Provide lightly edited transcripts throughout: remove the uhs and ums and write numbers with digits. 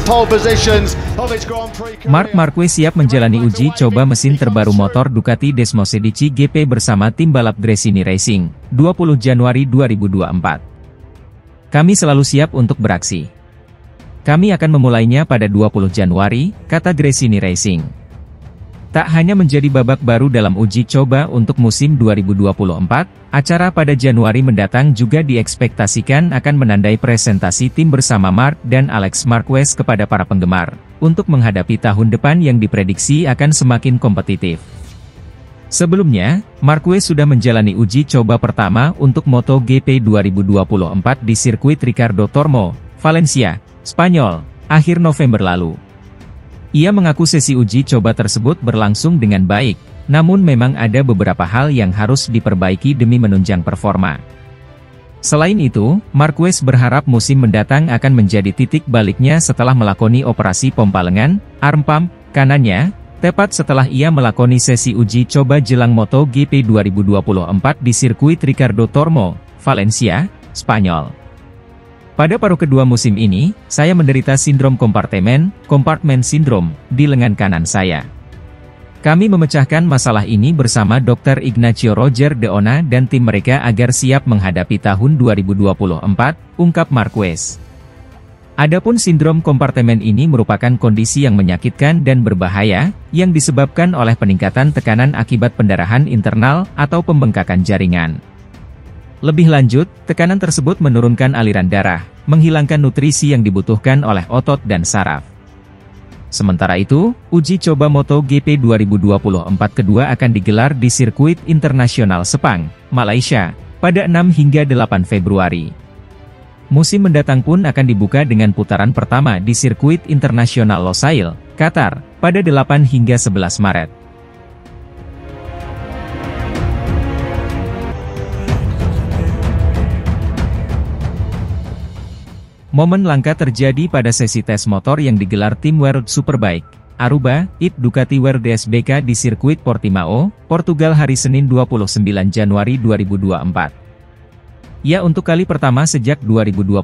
pole positions of its Grand Prix career. Marc Marquez siap menjalani uji coba mesin terbaru motor Ducati Desmosedici GP bersama tim balap Gresini Racing, 20 Januari 2024. Kami selalu siap untuk beraksi. Kami akan memulainya pada 20 Januari, kata Gresini Racing. Tak hanya menjadi babak baru dalam uji coba untuk musim 2024, acara pada Januari mendatang juga diekspektasikan akan menandai presentasi tim bersama Marc dan Alex Marquez kepada para penggemar, untuk menghadapi tahun depan yang diprediksi akan semakin kompetitif. Sebelumnya, Marquez sudah menjalani uji coba pertama untuk MotoGP 2024 di sirkuit Ricardo Tormo, Valencia, Spanyol, akhir November lalu. Ia mengaku sesi uji coba tersebut berlangsung dengan baik, namun memang ada beberapa hal yang harus diperbaiki demi menunjang performa. Selain itu, Marquez berharap musim mendatang akan menjadi titik baliknya setelah melakoni operasi pompa lengan, arm pump, kanannya, tepat setelah ia melakoni sesi uji coba jelang MotoGP 2024 di sirkuit Ricardo Tormo, Valencia, Spanyol. Pada paruh kedua musim ini, saya menderita sindrom compartment syndrome di lengan kanan saya. Kami memecahkan masalah ini bersama Dr. Ignacio Roger de Ona dan tim mereka agar siap menghadapi tahun 2024, ungkap Marquez. Adapun sindrom kompartemen ini merupakan kondisi yang menyakitkan dan berbahaya, yang disebabkan oleh peningkatan tekanan akibat pendarahan internal atau pembengkakan jaringan. Lebih lanjut, tekanan tersebut menurunkan aliran darah, menghilangkan nutrisi yang dibutuhkan oleh otot dan saraf. Sementara itu, uji coba MotoGP 2024 kedua akan digelar di sirkuit internasional Sepang, Malaysia, pada 6 hingga 8 Februari. Musim mendatang pun akan dibuka dengan putaran pertama di sirkuit internasional Losail, Qatar, pada 8 hingga 11 Maret. Momen langka terjadi pada sesi tes motor yang digelar tim World Superbike, Aruba, IT Ducati World SBK di sirkuit Portimao, Portugal hari Senin 29 Januari 2024. Ya, untuk kali pertama sejak 2021,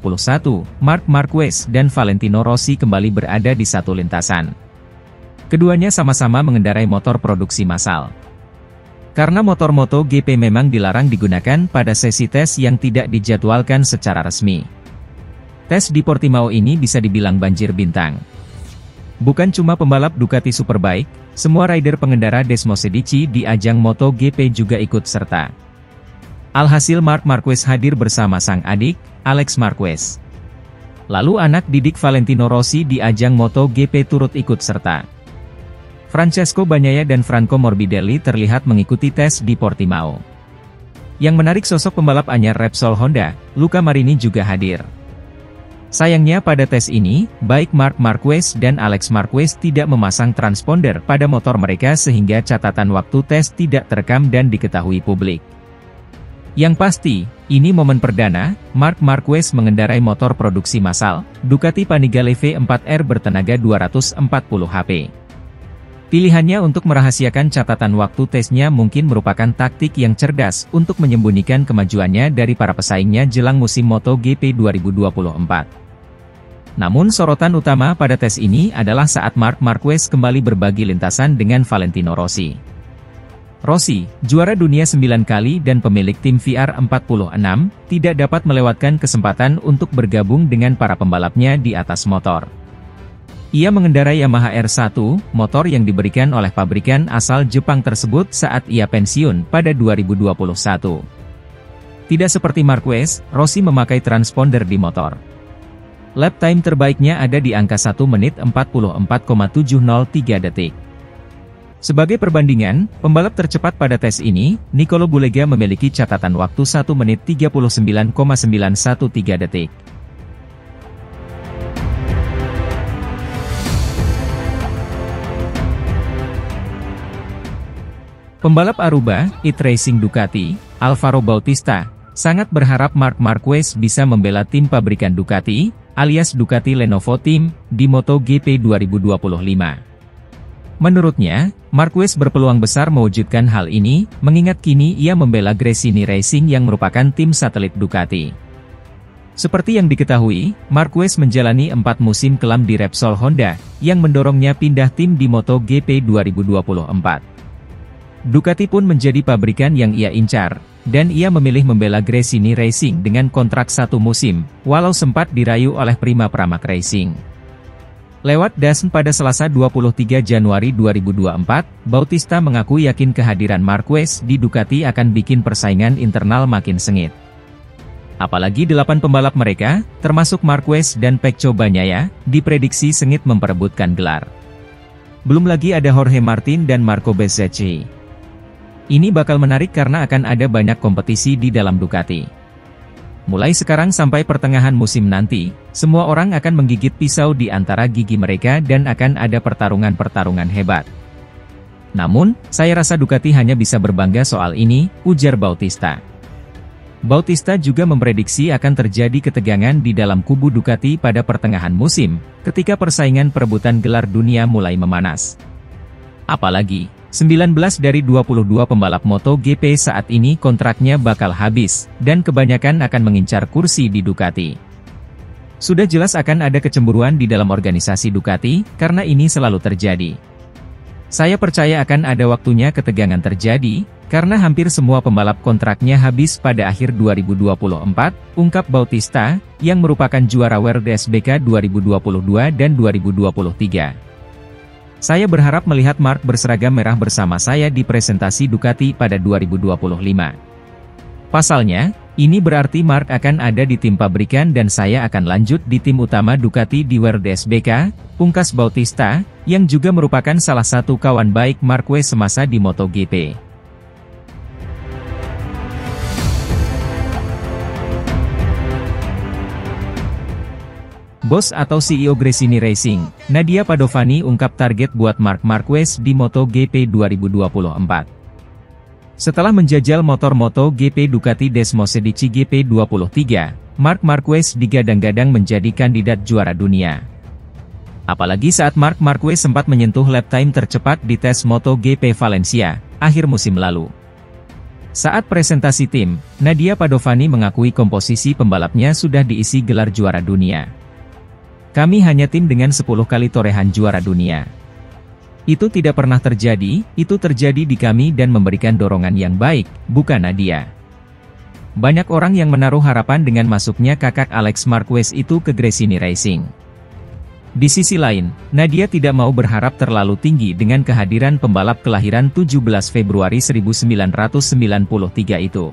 Marc Marquez dan Valentino Rossi kembali berada di satu lintasan. Keduanya sama-sama mengendarai motor produksi massal. Karena motor MotoGP memang dilarang digunakan pada sesi tes yang tidak dijadwalkan secara resmi. Tes di Portimao ini bisa dibilang banjir bintang. Bukan cuma pembalap Ducati Superbike, semua rider pengendara Desmosedici di ajang MotoGP juga ikut serta. Alhasil Marc Marquez hadir bersama sang adik, Alex Marquez. Lalu anak didik Valentino Rossi di ajang MotoGP turut ikut serta. Francesco Bagnaia dan Franco Morbidelli terlihat mengikuti tes di Portimao. Yang menarik, sosok pembalap anyar Repsol Honda, Luca Marini juga hadir. Sayangnya pada tes ini, baik Marc Marquez dan Alex Marquez tidak memasang transponder pada motor mereka sehingga catatan waktu tes tidak terekam dan diketahui publik. Yang pasti, ini momen perdana, Marc Marquez mengendarai motor produksi massal, Ducati Panigale V4R bertenaga 240 HP. Pilihannya untuk merahasiakan catatan waktu tesnya mungkin merupakan taktik yang cerdas untuk menyembunyikan kemajuannya dari para pesaingnya jelang musim MotoGP 2024. Namun sorotan utama pada tes ini adalah saat Marc Marquez kembali berbagi lintasan dengan Valentino Rossi. Rossi, juara dunia 9 kali dan pemilik tim VR46, tidak dapat melewatkan kesempatan untuk bergabung dengan para pembalapnya di atas motor. Ia mengendarai Yamaha R1, motor yang diberikan oleh pabrikan asal Jepang tersebut saat ia pensiun pada 2021. Tidak seperti Marquez, Rossi memakai transponder di motor. Lap time terbaiknya ada di angka 1 menit 44,703 detik. Sebagai perbandingan, pembalap tercepat pada tes ini, Nicolo Bulega memiliki catatan waktu 1 menit 39,913 detik. Pembalap Aruba, IT Racing Ducati, Alvaro Bautista, sangat berharap Marc Marquez bisa membela tim pabrikan Ducati, alias Ducati Lenovo Team, di MotoGP 2025. Menurutnya, Marquez berpeluang besar mewujudkan hal ini, mengingat kini ia membela Gresini Racing yang merupakan tim satelit Ducati. Seperti yang diketahui, Marquez menjalani 4 musim kelam di Repsol Honda, yang mendorongnya pindah tim di MotoGP 2024. Ducati pun menjadi pabrikan yang ia incar, dan ia memilih membela Gresini Racing dengan kontrak 1 musim, walau sempat dirayu oleh Prima Pramac Racing. Lewat DAZN pada Selasa 23 Januari 2024, Bautista mengaku yakin kehadiran Marquez di Ducati akan bikin persaingan internal makin sengit. Apalagi 8 pembalap mereka, termasuk Marquez dan Pecco Bagnaia, diprediksi sengit memperebutkan gelar. Belum lagi ada Jorge Martin dan Marco Bezzecchi. Ini bakal menarik karena akan ada banyak kompetisi di dalam Ducati. Mulai sekarang sampai pertengahan musim nanti, semua orang akan menggigit pisau di antara gigi mereka dan akan ada pertarungan-pertarungan hebat. Namun, saya rasa Ducati hanya bisa berbangga soal ini, ujar Bautista. Bautista juga memprediksi akan terjadi ketegangan di dalam kubu Ducati pada pertengahan musim, ketika persaingan perebutan gelar dunia mulai memanas. Apalagi, 19 dari 22 pembalap MotoGP saat ini kontraknya bakal habis, dan kebanyakan akan mengincar kursi di Ducati. Sudah jelas akan ada kecemburuan di dalam organisasi Ducati, karena ini selalu terjadi. Saya percaya akan ada waktunya ketegangan terjadi, karena hampir semua pembalap kontraknya habis pada akhir 2024, ungkap Bautista, yang merupakan juara World SBK 2022 dan 2023. Saya berharap melihat Marc berseragam merah bersama saya di presentasi Ducati pada 2025. Pasalnya, ini berarti Marc akan ada di tim pabrikan dan saya akan lanjut di tim utama Ducati di World SBK, pungkas Bautista, yang juga merupakan salah satu kawan baik Marquez semasa di MotoGP. Bos atau CEO Gresini Racing, Nadia Padovani ungkap target buat Marc Marquez di MotoGP 2024. Setelah menjajal motor MotoGP Ducati Desmosedici GP23, Marc Marquez digadang-gadang menjadi kandidat juara dunia. Apalagi saat Marc Marquez sempat menyentuh lap time tercepat di tes MotoGP Valencia, akhir musim lalu. Saat presentasi tim, Nadia Padovani mengakui komposisi pembalapnya sudah diisi gelar juara dunia. Kami hanya tim dengan 10 kali torehan juara dunia. Itu tidak pernah terjadi, itu terjadi di kami dan memberikan dorongan yang baik, bukan Nadia. Banyak orang yang menaruh harapan dengan masuknya kakak Alex Marquez itu ke Gresini Racing. Di sisi lain, Nadia tidak mau berharap terlalu tinggi dengan kehadiran pembalap kelahiran 17 Februari 1993 itu.